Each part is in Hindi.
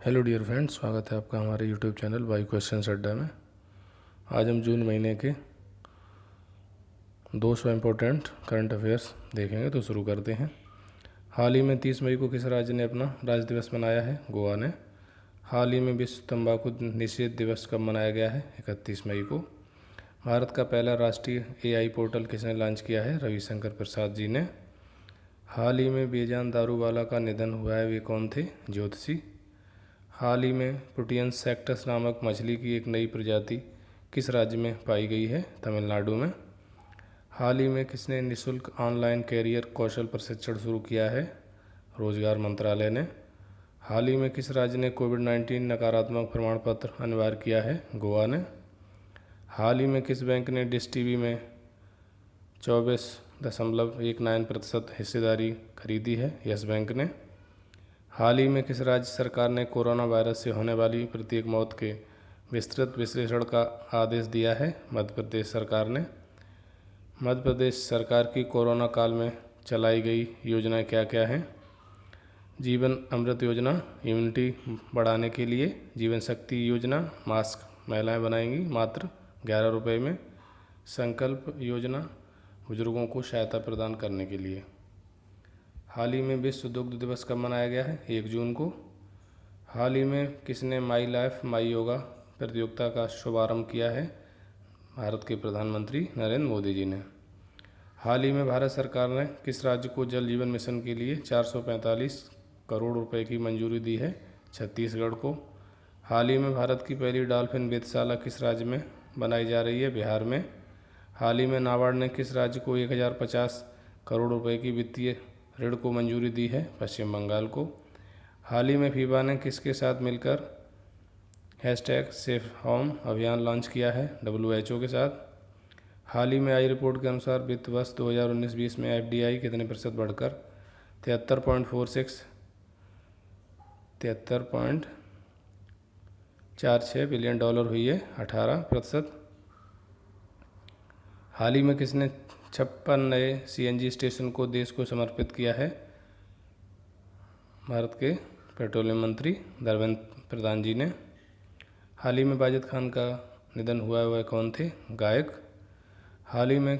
हेलो डियर फ्रेंड्स, स्वागत है आपका हमारे यूट्यूब चैनल वाई क्वेश्चंस अड्डा में। आज हम जून महीने के 200 इम्पोर्टेंट करंट अफेयर्स देखेंगे, तो शुरू करते हैं। हाल ही में 30 मई को किस राज्य ने अपना राज्य दिवस मनाया है? गोवा ने। हाल ही में विश्व तंबाकू निषेध दिवस कब मनाया गया है? 31 मई को। भारत का पहला राष्ट्रीय एआई पोर्टल किसने लॉन्च किया है? रविशंकर प्रसाद जी ने। हाल ही में बेजान दारूवाला का निधन हुआ है, वे कौन थे? ज्योतिषी। हाल ही में प्रोटियन सेक्टस नामक मछली की एक नई प्रजाति किस राज्य में पाई गई है? तमिलनाडु में। हाल ही में किसने निःशुल्क ऑनलाइन कैरियर कौशल प्रशिक्षण शुरू किया है? रोजगार मंत्रालय ने। हाल ही में किस राज्य ने कोविड-19 नकारात्मक प्रमाण पत्र अनिवार्य किया है? गोवा ने। हाल ही में किस बैंक ने डिश टीवी में 24.19% हिस्सेदारी खरीदी है? यस बैंक ने। हाल ही में किस राज्य सरकार ने कोरोना वायरस से होने वाली प्रत्येक मौत के विस्तृत विश्लेषण का आदेश दिया है? मध्य प्रदेश सरकार ने। मध्य प्रदेश सरकार की कोरोना काल में चलाई गई योजनाएं क्या क्या हैं? जीवन अमृत योजना इम्यूनिटी बढ़ाने के लिए, जीवन शक्ति योजना मास्क महिलाएं बनाएंगी मात्र 11 रुपये में, संकल्प योजना बुजुर्गों को सहायता प्रदान करने के लिए। हाल ही में विश्व दुग्ध दिवस कब मनाया गया है? 1 जून को। हाल ही में किसने माई लाइफ माई योगा प्रतियोगिता का शुभारंभ किया है? भारत के प्रधानमंत्री नरेंद्र मोदी जी ने। हाल ही में भारत सरकार ने किस राज्य को जल जीवन मिशन के लिए 445 करोड़ रुपए की मंजूरी दी है? छत्तीसगढ़ को। हाल ही में भारत की पहली डॉल्फिन वेधशाला किस राज्य में बनाई जा रही है? बिहार में। हाल ही में नाबार्ड ने किस राज्य को 1050 करोड़ रुपए की वित्तीय ऋण को मंजूरी दी है? पश्चिम बंगाल को। हाल ही में फीबा ने किसके साथ मिलकर #सेफ होम अभियान लॉन्च किया है? WHO के साथ। हाल ही में आई रिपोर्ट के अनुसार वित्त वर्ष 2019-20 में FDI कितने प्रतिशत बढ़कर 73.46 बिलियन डॉलर हुई है? 18%। हाल ही में किसने 56 नए CNG स्टेशन को देश को समर्पित किया है? भारत के पेट्रोलियम मंत्री धर्मेंद्र प्रधान जी ने। हाल ही में वाजिद खान का निधन हुआ है, वह कौन थे? गायक। हाल ही में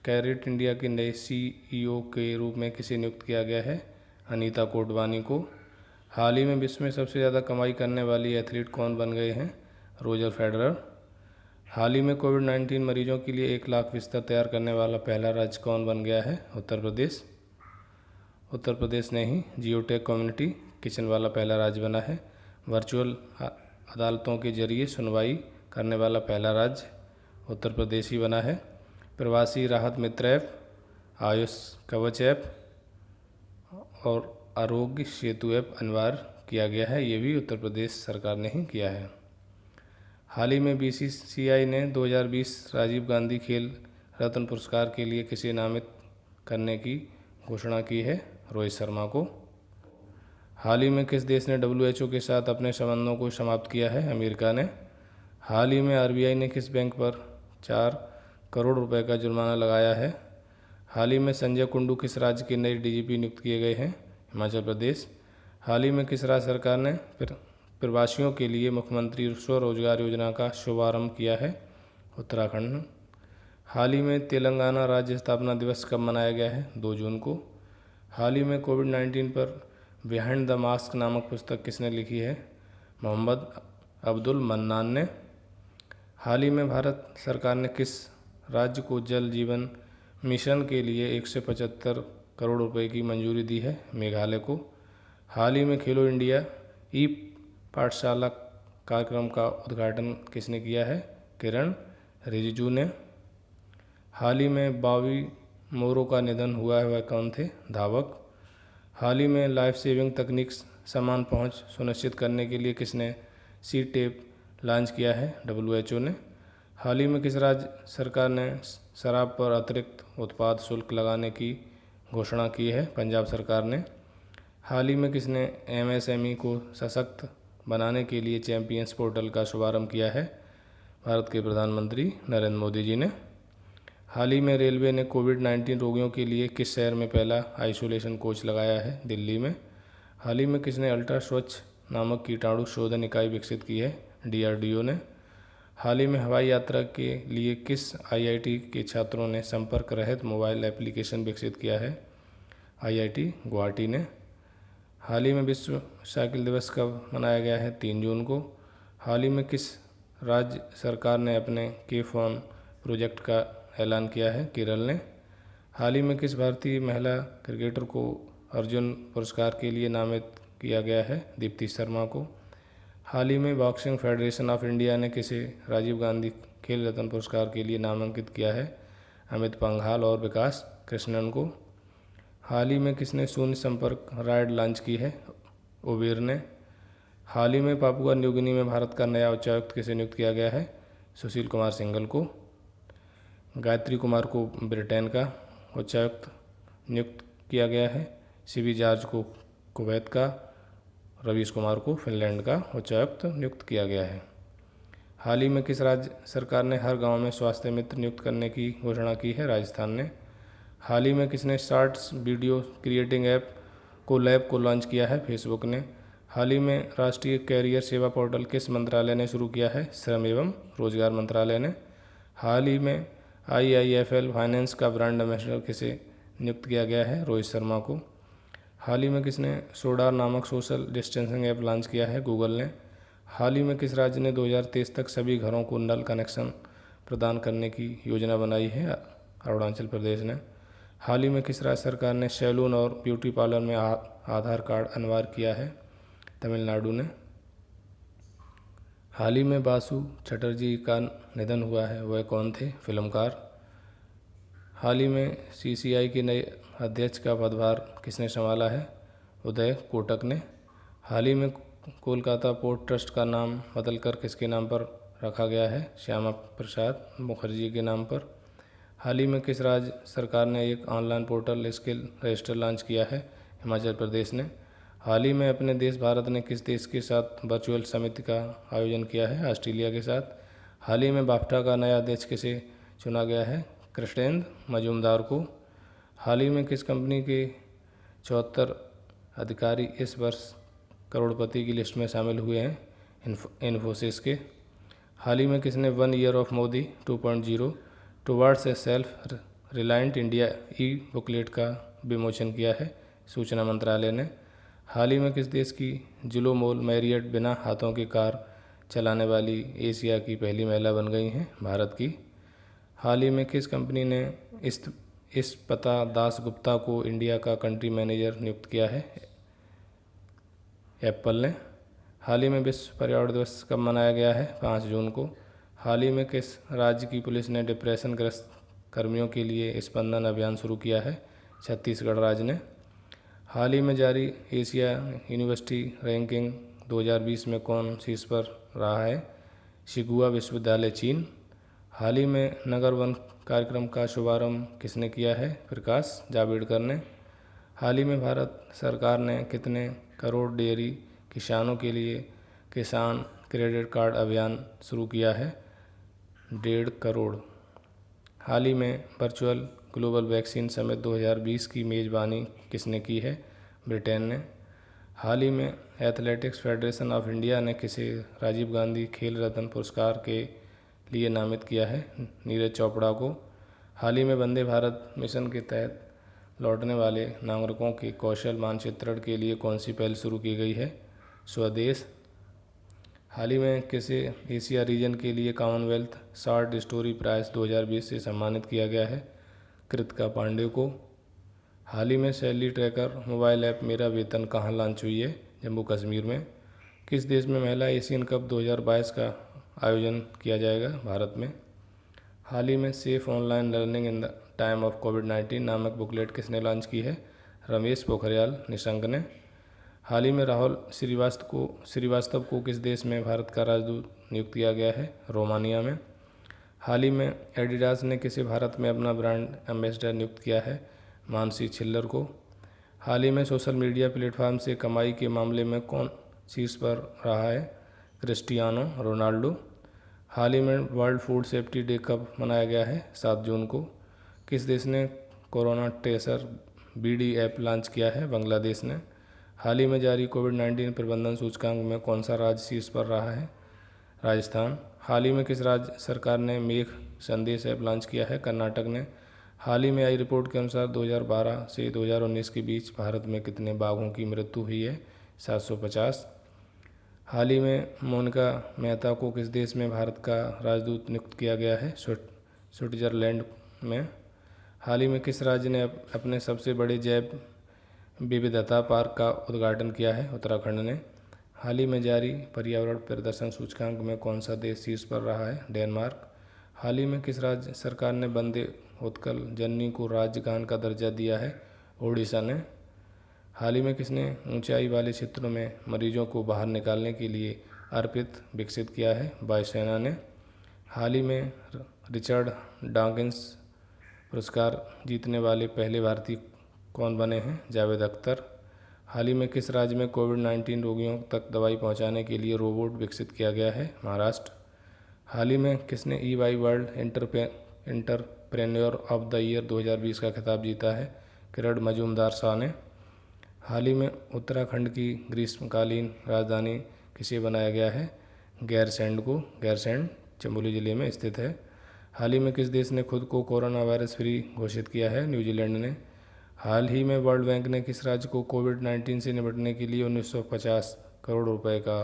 कैरेट इंडिया के नए CEO के रूप में किसे नियुक्त किया गया है? अनीता कोटवानी को। हाल ही में विश्व में सबसे ज़्यादा कमाई करने वाली एथलीट कौन बन गए हैं? Roger Federer. हाल ही में कोविड-19 मरीजों के लिए 1 लाख बिस्तर तैयार करने वाला पहला राज्य कौन बन गया है? उत्तर प्रदेश। उत्तर प्रदेश ने ही जियोटेक कम्युनिटी किचन वाला पहला राज्य बना है। वर्चुअल अदालतों के जरिए सुनवाई करने वाला पहला राज्य उत्तर प्रदेश ही बना है। प्रवासी राहत मित्र ऐप, आयुष कवच ऐप और आरोग्य सेतु ऐप अनिवार्य किया गया है, ये भी उत्तर प्रदेश सरकार ने ही किया है। हाल ही में BCCI ने 2020 राजीव गांधी खेल रत्न पुरस्कार के लिए किसे नामित करने की घोषणा की है? रोहित शर्मा को। हाल ही में किस देश ने WHO के साथ अपने संबंधों को समाप्त किया है? अमेरिका ने। हाल ही में RBI ने किस बैंक पर 4 करोड़ रुपए का जुर्माना लगाया है? हाल ही में संजय कुंडू किस राज्य के नए DGP नियुक्त किए गए हैं? हिमाचल प्रदेश। हाल ही में किस राज्य सरकार ने प्रवासियों के लिए मुख्यमंत्री स्वरोजगार योजना का शुभारंभ किया है? उत्तराखंड। हाल ही में तेलंगाना राज्य स्थापना दिवस कब मनाया गया है? 2 जून को। हाल ही में कोविड-19 पर बिहाइंड द मास्क नामक पुस्तक किसने लिखी है? मोहम्मद अब्दुल मन्नान ने। हाल ही में भारत सरकार ने किस राज्य को जल जीवन मिशन के लिए 175 करोड़ रुपए की मंजूरी दी है? मेघालय को। हाल ही में खेलो इंडिया ई पाठशाला कार्यक्रम का उद्घाटन किसने किया है? किरण रिजिजू ने। हाल ही में बॉबी मोरो का निधन हुआ है, वह कौन थे? धावक। हाल ही में लाइफ सेविंग तकनीक समान पहुंच सुनिश्चित करने के लिए किसने C-टेप लॉन्च किया है? WHO ने। हाल ही में किस राज्य सरकार ने शराब पर अतिरिक्त उत्पाद शुल्क लगाने की घोषणा की है? पंजाब सरकार ने। हाल ही में किसने MSME को सशक्त बनाने के लिए चैंपियंस पोर्टल का शुभारंभ किया है? भारत के प्रधानमंत्री नरेंद्र मोदी जी ने। हाल ही में रेलवे ने कोविड-19 रोगियों के लिए किस शहर में पहला आइसोलेशन कोच लगाया है? दिल्ली में। हाल ही में किसने अल्ट्रा स्वच्छ नामक कीटाणु शोधन इकाई विकसित की है DRDO ने। हाल ही में हवाई यात्रा के लिए किस IIT के छात्रों ने संपर्क रहित मोबाइल एप्लीकेशन विकसित किया है? IIT गुवाहाटी ने। हाल ही में विश्व साइकिल दिवस कब मनाया गया है? 3 जून को। हाल ही में किस राज्य सरकार ने अपने K-Phone प्रोजेक्ट का ऐलान किया है? केरल ने। हाल ही में किस भारतीय महिला क्रिकेटर को अर्जुन पुरस्कार के लिए नामित किया गया है? दीप्ति शर्मा को। हाल ही में बॉक्सिंग फेडरेशन ऑफ इंडिया ने किसे राजीव गांधी खेल रत्न पुरस्कार के लिए नामांकित किया है? अमित पंघाल और विकास कृष्णन को। हाल ही में किसने शून्य संपर्क राइड लॉन्च की है? उबेर ने। हाल ही में पापुआ न्यू गिनी में भारत का नया उच्चायुक्त किसे नियुक्त किया गया है? सुशील कुमार सिंघल को। गायत्री कुमार को ब्रिटेन का उच्चायुक्त नियुक्त किया गया है। CB जॉर्ज को कुवैत का, रवीश कुमार को फिनलैंड का उच्चायुक्त नियुक्त किया गया है। हाल ही में किस राज्य सरकार ने हर गांव में स्वास्थ्य मित्र नियुक्त करने की घोषणा की है? राजस्थान ने। हाल ही में किसने shorts video creating app Collab को लॉन्च किया है? फेसबुक ने। हाल ही में राष्ट्रीय कैरियर सेवा पोर्टल किस मंत्रालय ने शुरू किया है? श्रम एवं रोजगार मंत्रालय ने। हाल ही में IIFL फाइनेंस का ब्रांड एम्बेसडर किसे नियुक्त किया गया है? रोहित शर्मा को। हाल ही में किसने सोडार नामक सोशल डिस्टेंसिंग ऐप लॉन्च किया है? गूगल ने। हाल ही में किस राज्य ने 2023 तक सभी घरों को नल कनेक्शन प्रदान करने की योजना बनाई है? अरुणाचल प्रदेश ने। हाल ही में किस राज्य सरकार ने सैलून और ब्यूटी पार्लर में आधार कार्ड अनिवार्य किया है? तमिलनाडु ने। हाल ही में बासु चटर्जी का निधन हुआ है, वह कौन थे? फिल्मकार। हाल ही में CCI के नए अध्यक्ष का पदभार किसने संभाला है? उदय कोटक ने। हाल ही में कोलकाता पोर्ट ट्रस्ट का नाम बदलकर किसके नाम पर रखा गया है? श्यामा प्रसाद मुखर्जी के नाम पर। हाल ही में किस राज्य सरकार ने एक online portal skill register launch किया है? हिमाचल प्रदेश ने। हाल ही में अपने देश भारत ने किस देश के साथ वर्चुअल समिति का आयोजन किया है? ऑस्ट्रेलिया के साथ। हाल ही में बाफ्टा का नया अध्यक्ष किसे चुना गया है? कृष्णेंद्र मजूमदार को। हाल ही में किस कंपनी के 74 अधिकारी इस वर्ष करोड़पति की लिस्ट में शामिल हुए हैं? इन्फोसिस के। हाल ही में किसने 1 year of Modi 2.0 towards a self reliant India booklet का विमोचन किया है? सूचना मंत्रालय ने। हाल ही में किस देश की जुलो मोल मैरियट बिना हाथों की कार चलाने वाली एशिया की पहली महिला बन गई हैं? भारत की। हाल ही में किस कंपनी ने इस्पता दास गुप्ता को इंडिया का कंट्री मैनेजर नियुक्त किया है? एप्पल ने। हाल ही में विश्व पर्यावरण दिवस कब मनाया गया है? 5 जून को। हाल ही में किस राज्य की पुलिस ने डिप्रेशन ग्रस्त कर्मियों के लिए स्पंदन अभियान शुरू किया है? छत्तीसगढ़ राज्य ने। हाल ही में जारी एशिया यूनिवर्सिटी रैंकिंग 2020 में कौन शीर्ष पर रहा है? शिगुआ विश्वविद्यालय चीन। हाल ही में नगर वन कार्यक्रम का शुभारंभ किसने किया है? प्रकाश जावड़ेकर ने। हाल ही में भारत सरकार ने कितने करोड़ डेयरी किसानों के लिए किसान क्रेडिट कार्ड अभियान शुरू किया है? 1.5 करोड़। हाल ही में वर्चुअल ग्लोबल वैक्सीन समिट 2020 की मेज़बानी किसने की है? ब्रिटेन ने। हाल ही में एथलेटिक्स फेडरेशन ऑफ इंडिया ने किसे राजीव गांधी खेल रत्न पुरस्कार के लिए नामित किया है? नीरज चोपड़ा को। हाल ही में वंदे भारत मिशन के तहत लौटने वाले नागरिकों के कौशल मानचित्रण के लिए कौन सी पहल शुरू की गई है? स्वदेश। हाल ही में किसे एशिया रीजन के लिए कॉमनवेल्थ शॉर्ट स्टोरी प्राइज़ 2020 से सम्मानित किया गया है? कृतिका पांडे को। हाल ही में सैलरी ट्रैकर मोबाइल ऐप मेरा वेतन कहाँ लॉन्च हुई है? जम्मू कश्मीर में। किस देश में महिला एशियन कप 2022 का आयोजन किया जाएगा? भारत में। हाल ही में safe online learning in the time of कोविड-19 नामक बुकलेट किसने लॉन्च की है? रमेश पोखरियाल निशंक ने। हाल ही में राहुल श्रीवास्तव को किस देश में भारत का राजदूत नियुक्त किया गया है? रोमानिया में। हाल ही में एडिडास ने किसे भारत में अपना ब्रांड एम्बेसडर नियुक्त किया है? मानसी छिल्लर को। हाल ही में सोशल मीडिया प्लेटफॉर्म से कमाई के मामले में कौन शीर्ष पर रहा है? Cristiano Ronaldo. हाल ही में वर्ल्ड फूड सेफ्टी डे कब मनाया गया है? 7 जून को। किस देश ने corona tracer BD app launch किया है? बांग्लादेश ने। हाल ही में जारी कोविड-19 प्रबंधन सूचकांक में कौन सा राज्य शीर्ष पर रहा है? राजस्थान। हाल ही में किस राज्य सरकार ने मेघ संदेश ऐप लॉन्च किया है? कर्नाटक ने। हाल ही में आई रिपोर्ट के अनुसार 2012 से 2019 के बीच भारत में कितने बाघों की मृत्यु हुई है? 750। हाल ही में मोनिका मेहता को किस देश में भारत का राजदूत नियुक्त किया गया है? स्विट्जरलैंड में। हाल ही में किस राज्य ने अपने सबसे बड़े जैव विविधता पार्क का उद्घाटन किया है? उत्तराखंड ने। हाल ही में जारी पर्यावरण प्रदर्शन सूचकांक में कौन सा देश शीर्ष पर रहा है? डेनमार्क। हाल ही में किस राज्य सरकार ने वंदे उत्कल जननी को राज्यगान का दर्जा दिया है? ओडिशा ने। हाल ही में किसने ऊंचाई वाले क्षेत्रों में मरीजों को बाहर निकालने के लिए अर्पित विकसित किया है? वायुसेना ने। हाल ही में रिचर्ड डॉकिंस पुरस्कार जीतने वाले पहले भारतीय कौन बने हैं? जावेद अख्तर। हाल ही में किस राज्य में कोविड-19 रोगियों तक दवाई पहुंचाने के लिए रोबोट विकसित किया गया है? महाराष्ट्र। हाल ही में किसने EY world entrepreneur of the year 2020 का खिताब जीता है? किरण मजूमदार शाह ने। हाल ही में उत्तराखंड की ग्रीष्मकालीन राजधानी किसे बनाया गया है? गैरसैंण को। गैरसैंण चमोली जिले में स्थित है। हाल ही में किस देश ने खुद को कोरोना वायरस फ्री घोषित किया है? न्यूजीलैंड ने। हाल ही में वर्ल्ड बैंक ने किस राज्य को कोविड-19 से निपटने के लिए 1950 करोड़ रुपए का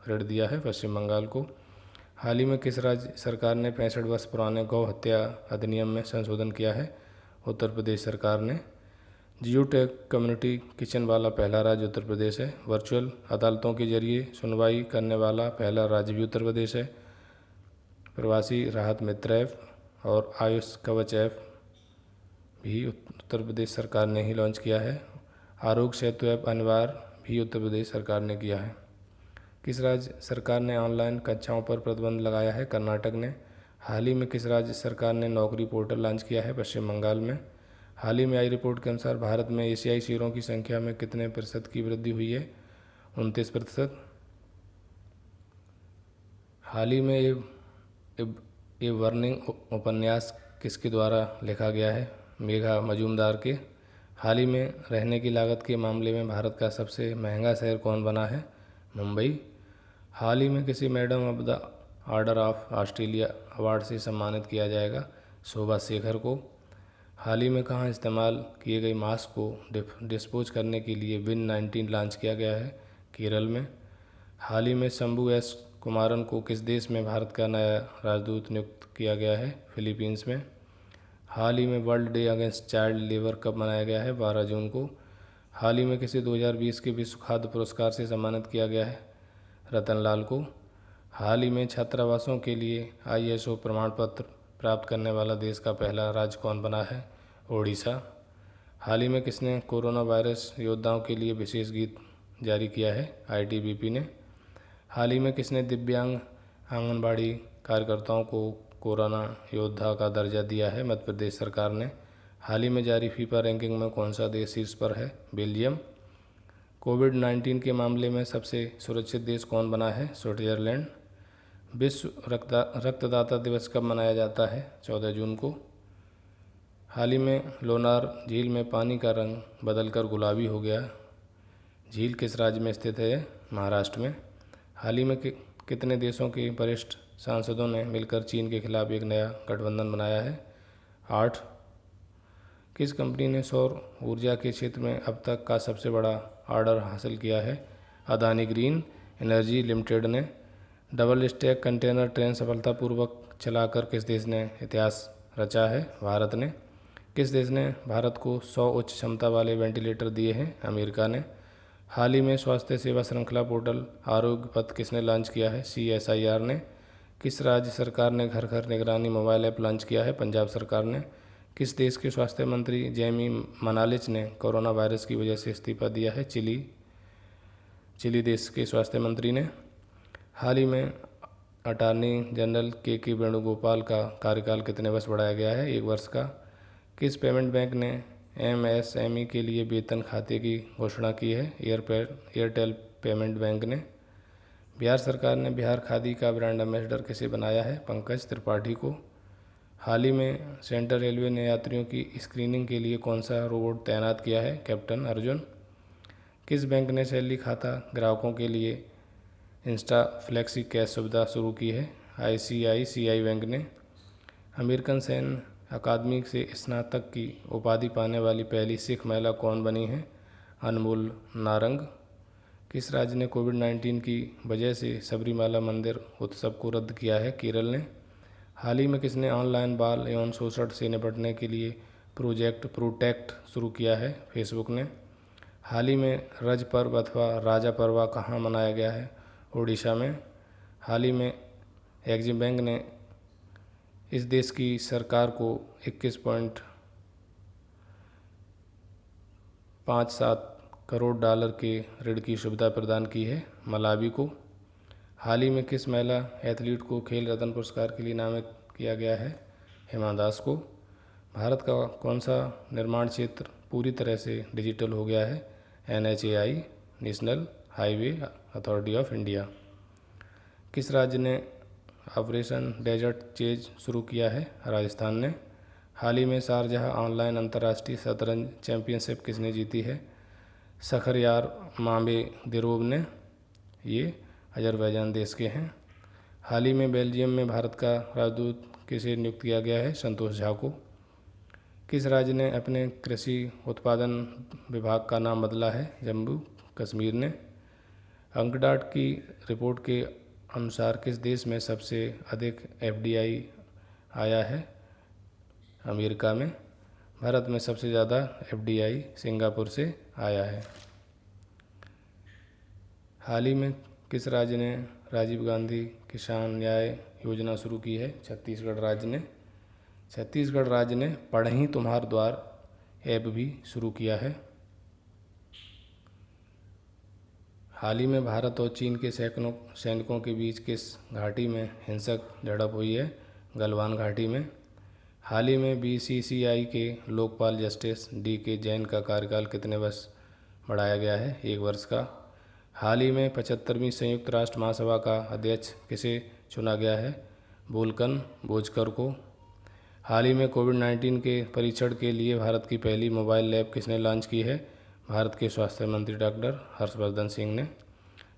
ऋण दिया है? पश्चिम बंगाल को। हाल ही में किस राज्य सरकार ने 65 वर्ष पुराने गौ हत्या अधिनियम में संशोधन किया है? उत्तर प्रदेश सरकार ने। जियोटेक कम्युनिटी किचन वाला पहला राज्य उत्तर प्रदेश है। वर्चुअल अदालतों के जरिए सुनवाई करने वाला पहला राज्य भी उत्तर प्रदेश है। प्रवासी राहत मित्र ऐप और आयुष कवच ऐप भी उत्तर प्रदेश सरकार ने ही लॉन्च किया है। आरोग्य सेतु ऐप अनिवार्य भी उत्तर प्रदेश सरकार ने किया है। किस राज्य सरकार ने ऑनलाइन कक्षाओं पर प्रतिबंध लगाया है? कर्नाटक ने। हाल ही में किस राज्य सरकार ने नौकरी पोर्टल लॉन्च किया है? पश्चिम बंगाल में। हाल ही में आई रिपोर्ट के अनुसार भारत में एशियाई शेरों की संख्या में कितने प्रतिशत की वृद्धि हुई है? 29%। हाल ही में ये वर्निंग उपन्यास किसके द्वारा लिखा गया है? मेघा मजूमदार के। हाल ही में रहने की लागत के मामले में भारत का सबसे महंगा शहर कौन बना है? मुंबई। हाल ही में किसी madam of the order of Australia award से सम्मानित किया जाएगा? शोभा शेखर को। हाल ही में कहाँ इस्तेमाल किए गए मास्क को डिस्पोज करने के लिए विन-19 लॉन्च किया गया है? केरल में। हाल ही में शंभू एस कुमारन को किस देश में भारत का नया राजदूत नियुक्त किया गया है? फिलीपींस में। हाल ही में world day against child labour कब मनाया गया है? 12 जून को। हाल ही में किसी 2020 के विश्व खाद्य पुरस्कार से सम्मानित किया गया है? रतनलाल को। हाल ही में छात्रावासों के लिए ISO प्रमाण पत्र प्राप्त करने वाला देश का पहला राज्य कौन बना है? ओडिशा। हाल ही में किसने कोरोना वायरस योद्धाओं के लिए विशेष गीत जारी किया है? ITBP ने। हाल ही में किसने दिव्यांग आंगनबाड़ी कार्यकर्ताओं को कोरोना योद्धा का दर्जा दिया है? मध्य प्रदेश सरकार ने। हाल ही में जारी फीफा रैंकिंग में कौन सा देश शीर्ष पर है? बेल्जियम। कोविड-19 के मामले में सबसे सुरक्षित देश कौन बना है? स्विट्जरलैंड। विश्व रक्तदाता दिवस कब मनाया जाता है? 14 जून को। हाल ही में लोनार झील में पानी का रंग बदलकर गुलाबी हो गया। झील किस राज्य में स्थित है? महाराष्ट्र में। हाल ही में कितने देशों के वरिष्ठ सांसदों ने मिलकर चीन के खिलाफ एक नया गठबंधन बनाया है? 8। किस कंपनी ने सौर ऊर्जा के क्षेत्र में अब तक का सबसे बड़ा ऑर्डर हासिल किया है? अदानी ग्रीन एनर्जी लिमिटेड ने। डबल स्टैक कंटेनर ट्रेन सफलतापूर्वक चलाकर किस देश ने इतिहास रचा है? भारत ने। किस देश ने भारत को 100 उच्च क्षमता वाले वेंटिलेटर दिए हैं? अमेरिका ने। हाल ही में स्वास्थ्य सेवा श्रृंखला पोर्टल आरोग्य पथ किसने लॉन्च किया है? CSIR ने। किस राज्य सरकार ने घर घर निगरानी मोबाइल ऐप लॉन्च किया है? पंजाब सरकार ने। किस देश के स्वास्थ्य मंत्री जेमी मनालिच ने कोरोना वायरस की वजह से इस्तीफा दिया है? चिली देश के स्वास्थ्य मंत्री ने। हाल ही में अटॉर्नी जनरल के वेणुगोपाल का कार्यकाल कितने वर्ष बढ़ाया गया है? 1 वर्ष का। किस पेमेंट बैंक ने MSME के लिए वेतन खाते की घोषणा की है? एयरटेल पेमेंट बैंक ने। बिहार सरकार ने बिहार खादी का ब्रांड एम्बेसडर किसे बनाया है? पंकज त्रिपाठी को। हाल ही में सेंट्रल रेलवे ने यात्रियों की स्क्रीनिंग के लिए कौन सा रोबोट तैनात किया है? कैप्टन अर्जुन। किस बैंक ने सैलरी खाता ग्राहकों के लिए इंस्टा फ्लेक्सी कैश सुविधा शुरू की है? ICICI बैंक ने। अमेरिकन सैन्य अकादमी से स्नातक की उपाधि पाने वाली पहली सिख महिला कौन बनी है? अनमोल नारंग। किस राज्य ने कोविड-19 की वजह से सबरीमाला मंदिर उत्सव को रद्द किया है? केरल ने। हाल ही में किसने ऑनलाइन बाल यौन शोषण से निपटने के लिए प्रोजेक्ट प्रोटेक्ट शुरू किया है? फेसबुक ने। हाल ही में रज पर्व अथवा राजा पर्व कहाँ मनाया गया है? उड़ीसा में। हाल ही में एक्जिम बैंक ने इस देश की सरकार को 21.57 करोड़ डॉलर के ऋण की सुविधा प्रदान की है? मलावी को। हाल ही में किस महिला एथलीट को खेल रत्न पुरस्कार के लिए नामित किया गया है? हिमा दास को। भारत का कौन सा निर्माण क्षेत्र पूरी तरह से डिजिटल हो गया है? NHAI national highway authority of India. किस राज्य ने ऑपरेशन डेजर्ट चेज शुरू किया है? राजस्थान ने। हाल ही में शारजाह ऑनलाइन अंतर्राष्ट्रीय शतरंज चैंपियनशिप किसने जीती है? शखरयार मामेदिरोव ने। ये अजरबैजान देश के हैं। हाल ही में बेल्जियम में भारत का राजदूत किसे नियुक्त किया गया है? संतोष झा को। किस राज्य ने अपने कृषि उत्पादन विभाग का नाम बदला है? जम्मू कश्मीर ने। अंकडाट की रिपोर्ट के अनुसार किस देश में सबसे अधिक FDI आया है? अमेरिका में। भारत में सबसे ज़्यादा FDI सिंगापुर से आया है। हाल ही में किस राज्य ने राजीव गांधी किसान न्याय योजना शुरू की है? छत्तीसगढ़ राज्य ने। छत्तीसगढ़ राज्य ने पढ़हीं तुम्हार द्वार ऐप भी शुरू किया है। हाल ही में भारत और चीन के सैनिकों के बीच किस घाटी में हिंसक झड़प हुई है? गलवान घाटी में। हाल ही में BCCI के लोकपाल जस्टिस DK जैन का कार्यकाल कितने वर्ष बढ़ाया गया है? 1 वर्ष का। हाल ही में 75वीं संयुक्त राष्ट्र महासभा का अध्यक्ष किसे चुना गया है? वोल्कन बोजकर को। हाल ही में कोविड-19 के परीक्षण के लिए भारत की पहली मोबाइल लैब किसने लॉन्च की है? भारत के स्वास्थ्य मंत्री डॉक्टर हर्षवर्धन सिंह ने।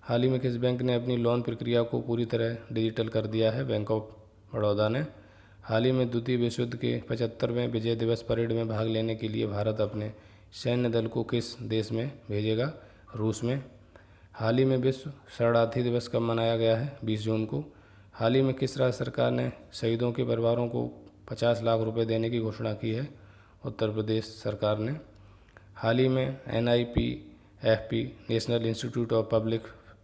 हाल ही में किस बैंक ने अपनी लोन प्रक्रिया को पूरी तरह डिजिटल कर दिया है? बैंक ऑफ बड़ौदा ने। हाल ही में द्वितीय विश्व युद्ध के 75वें विजय दिवस परेड में भाग लेने के लिए भारत अपने सैन्य दल को किस देश में भेजेगा? रूस में। हाल ही में विश्व शरणार्थी दिवस कब मनाया गया है? 20 जून को। हाल ही में किस राज्य सरकार ने शहीदों के परिवारों को 50 लाख रुपए देने की घोषणा की है? उत्तर प्रदेश सरकार ने। हाल ही में NIPFP national institute of public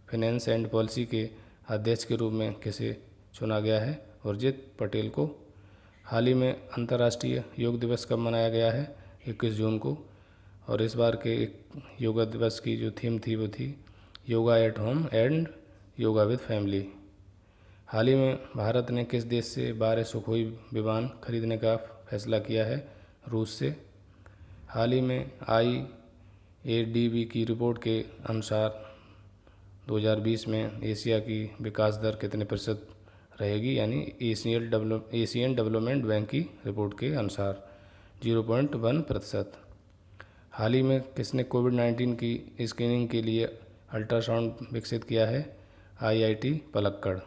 finance and policy के अध्यक्ष के रूप में किसे चुना गया है? उर्जित पटेल को। हाल ही में अंतर्राष्ट्रीय योग दिवस कब मनाया गया है? 21 जून को। और इस बार के योगा दिवस की जो थीम थी वो थी yoga at home and yoga with family. हाल ही में भारत ने किस देश से 12 सुखोई विमान खरीदने का फैसला किया है? रूस से। हाल ही में IADB की रिपोर्ट के अनुसार 2020 में एशिया की विकास दर कितने प्रतिशत रहेगी? यानी एशियन डेवलपमेंट बैंक की रिपोर्ट के अनुसार 0.1%। हाल ही में किसने कोविड-19 की स्क्रीनिंग के लिए अल्ट्रासाउंड विकसित किया है? IIT पलक्कड़।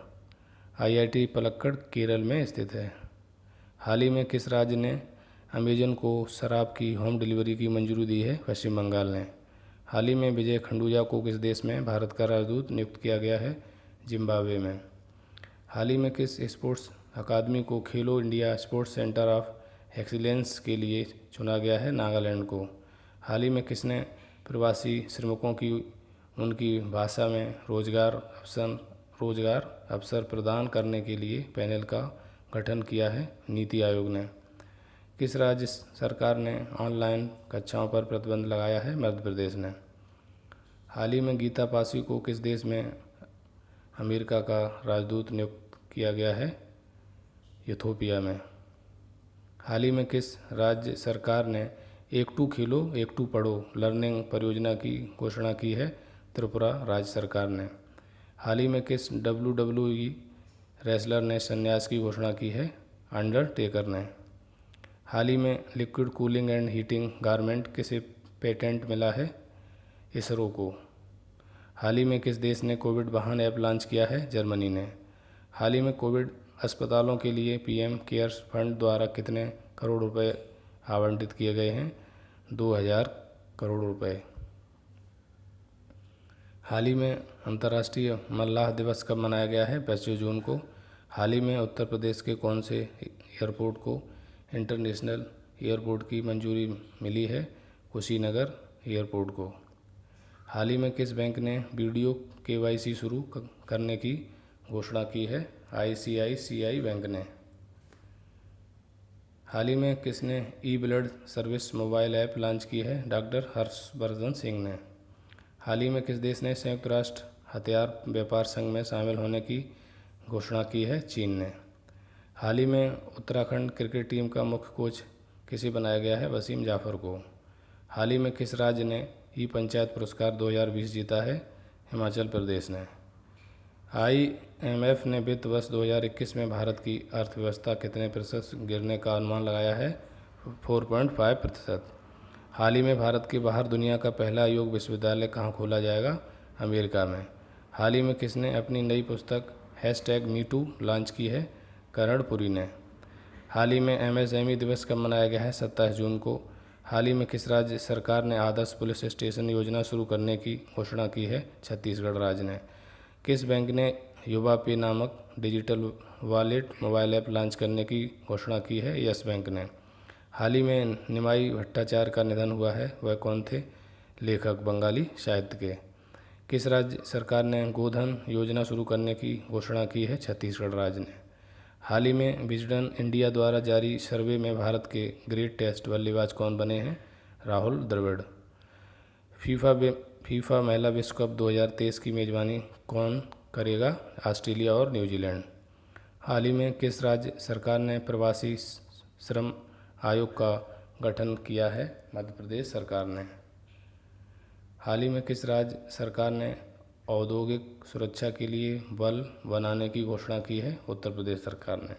IIT पलक्कड़ केरल में स्थित है। हाल ही में किस राज्य ने अमेजन को शराब की होम डिलीवरी की मंजूरी दी है? पश्चिम बंगाल ने। हाल ही में विजय खंडूजा को किस देश में भारत का राजदूत नियुक्त किया गया है? जिम्बाब्वे में। हाल ही में किस स्पोर्ट्स अकादमी को खेलो India sports centre of excellence के लिए चुना गया है? नागालैंड को। हाल ही में किसने प्रवासी श्रमिकों की उनकी भाषा में रोजगार अवसर प्रदान करने के लिए पैनल का गठन किया है? नीति आयोग ने। किस राज्य सरकार ने ऑनलाइन कक्षाओं पर प्रतिबंध लगाया है? मध्य प्रदेश ने। हाल ही में गीता पासी को किस देश में अमेरिका का राजदूत नियुक्त किया गया है? इथोपिया में। हाल ही में किस राज्य सरकार ने एक टू खेलो एक टू पढ़ो लर्निंग परियोजना की घोषणा की है? त्रिपुरा राज्य सरकार ने। हाल ही में किस WWE रेसलर ने संन्यास की घोषणा की है? अंडरटेकर ने। हाल ही में liquid cooling and heating garment किसे पेटेंट मिला है? इसरो को। हाल ही में किस देश ने कोविड वाहन ऐप लॉन्च किया है? जर्मनी ने। हाल ही में कोविड अस्पतालों के लिए पीएम केयर्स फंड द्वारा कितने करोड़ रुपए आवंटित किए गए हैं? 2000 करोड़ रुपए। हाल ही में अंतर्राष्ट्रीय मल्लाह दिवस कब मनाया गया है? 25 जून को। हाल ही में उत्तर प्रदेश के कौन से एयरपोर्ट को इंटरनेशनल एयरपोर्ट की मंजूरी मिली है? कुशीनगर एयरपोर्ट को। हाल ही में किस बैंक ने वीडियो केवाईसी शुरू करने की घोषणा की है? आईसीआईसीआई बैंक ने। हाल ही में किसने E blood service mobile app launch की है? डॉक्टर हर्षवर्धन सिंह ने। हाल ही में किस देश ने संयुक्त राष्ट्र हथियार व्यापार संघ में शामिल होने की घोषणा की है? चीन ने। हाल ही में उत्तराखंड क्रिकेट टीम का मुख्य कोच किसे बनाया गया है? वसीम जाफर को। हाल ही में किस राज्य ने ई पंचायत पुरस्कार 2020 जीता है? हिमाचल प्रदेश ने। आईएमएफ ने वित्त वर्ष 2021 में भारत की अर्थव्यवस्था कितने प्रतिशत गिरने का अनुमान लगाया है? 4.5%। हाल ही में भारत के बाहर दुनिया का पहला योग विश्वविद्यालय कहाँ खोला जाएगा? अमेरिका में। हाल ही में किसने अपनी नई पुस्तक #MeToo लॉन्च की है? करण पुरी ने। हाल ही में एमएसएमई दिवस कब मनाया गया है? 27 जून को। हाल ही में किस राज्य सरकार ने आदर्श पुलिस स्टेशन योजना शुरू करने की घोषणा की है? छत्तीसगढ़ राज्य ने। किस बैंक ने युवा पे नामक digital wallet mobile app launch करने की घोषणा की है? यस बैंक ने। हाल ही में निमाई भट्टाचार्य का निधन हुआ है, वह कौन थे? लेखक, बंगाली साहित्य के। किस राज्य सरकार ने गोधन योजना शुरू करने की घोषणा की है? छत्तीसगढ़ राज्य ने। हाल ही में विजडन इंडिया द्वारा जारी सर्वे में भारत के ग्रेट टेस्ट बल्लेबाज कौन बने हैं? राहुल द्रविड़। फीफा महिला विश्व कप 2023 की मेजबानी कौन करेगा? ऑस्ट्रेलिया और न्यूजीलैंड। हाल ही में किस राज्य सरकार ने प्रवासी श्रम आयोग का गठन किया है? मध्य प्रदेश सरकार ने। हाल ही में किस राज्य सरकार ने औद्योगिक सुरक्षा के लिए बल बनाने की घोषणा की है? उत्तर प्रदेश सरकार ने।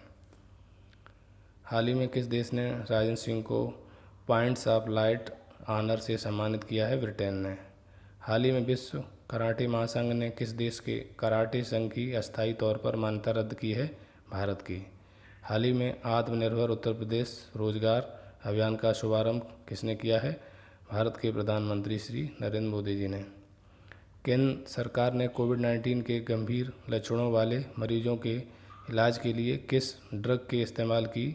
हाल ही में किस देश ने राजन सिंह को पॉइंट्स ऑफ लाइट ऑनर से सम्मानित किया है? ब्रिटेन ने। हाल ही में विश्व कराटे महासंघ ने किस देश के कराटे संघ की अस्थायी तौर पर मान्यता रद्द की है? भारत की। हाल ही में आत्मनिर्भर उत्तर प्रदेश रोजगार अभियान का शुभारंभ किसने किया है? भारत के प्रधानमंत्री श्री नरेंद्र मोदी जी ने। केंद्र सरकार ने कोविड-19 के गंभीर लक्षणों वाले मरीजों के इलाज के लिए किस ड्रग के इस्तेमाल की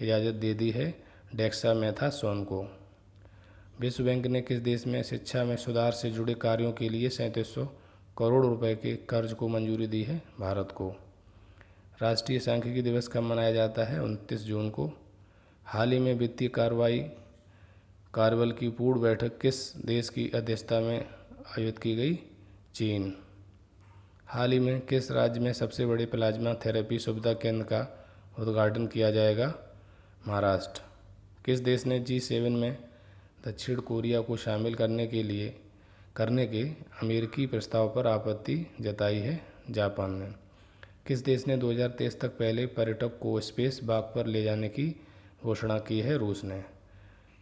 इजाज़त दे दी है? डेक्सामेथासोन को। विश्व बैंक ने किस देश में शिक्षा में सुधार से जुड़े कार्यों के लिए 3700 करोड़ रुपए के कर्ज को मंजूरी दी है? भारत को। राष्ट्रीय सांख्यिकी दिवस कब मनाया जाता है? 29 जून को। हाल ही में वित्तीय कार्यबल की पूर्ण बैठक किस देश की अध्यक्षता में आयोजित की गई? चीन। हाल ही में किस राज्य में सबसे बड़े प्लाज्मा थेरेपी सुविधा केंद्र का उद्घाटन किया जाएगा? महाराष्ट्र। किस देश ने G7 में दक्षिण कोरिया को शामिल करने के अमेरिकी प्रस्ताव पर आपत्ति जताई है? जापान ने। किस देश ने 2023 तक पहले पर्यटक को स्पेस वॉक पर ले जाने की घोषणा की है? रूस ने।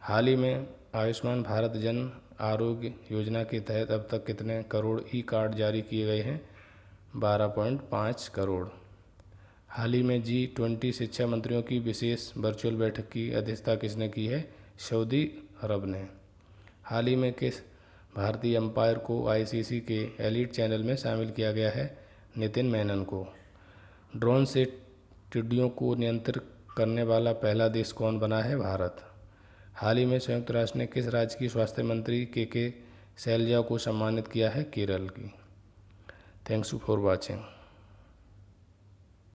हाल ही में आयुष्मान भारत जन आरोग्य योजना के तहत अब तक कितने करोड़ ई कार्ड जारी किए गए हैं? 12.5 करोड़। हाल ही में G20 शिक्षा मंत्रियों की विशेष वर्चुअल बैठक की अध्यक्षता किसने की है? सऊदी अरब ने। हाल ही में किस भारतीय अंपायर को आईसीसी के एलीट चैनल में शामिल किया गया है? नितिन मेनन को। ड्रोन से टिड्डियों को नियंत्रित करने वाला पहला देश कौन बना है? भारत। हाल ही में संयुक्त राष्ट्र ने किस राज्य की स्वास्थ्य मंत्री के शैलजा को सम्मानित किया है? केरल की। Thanks for watching.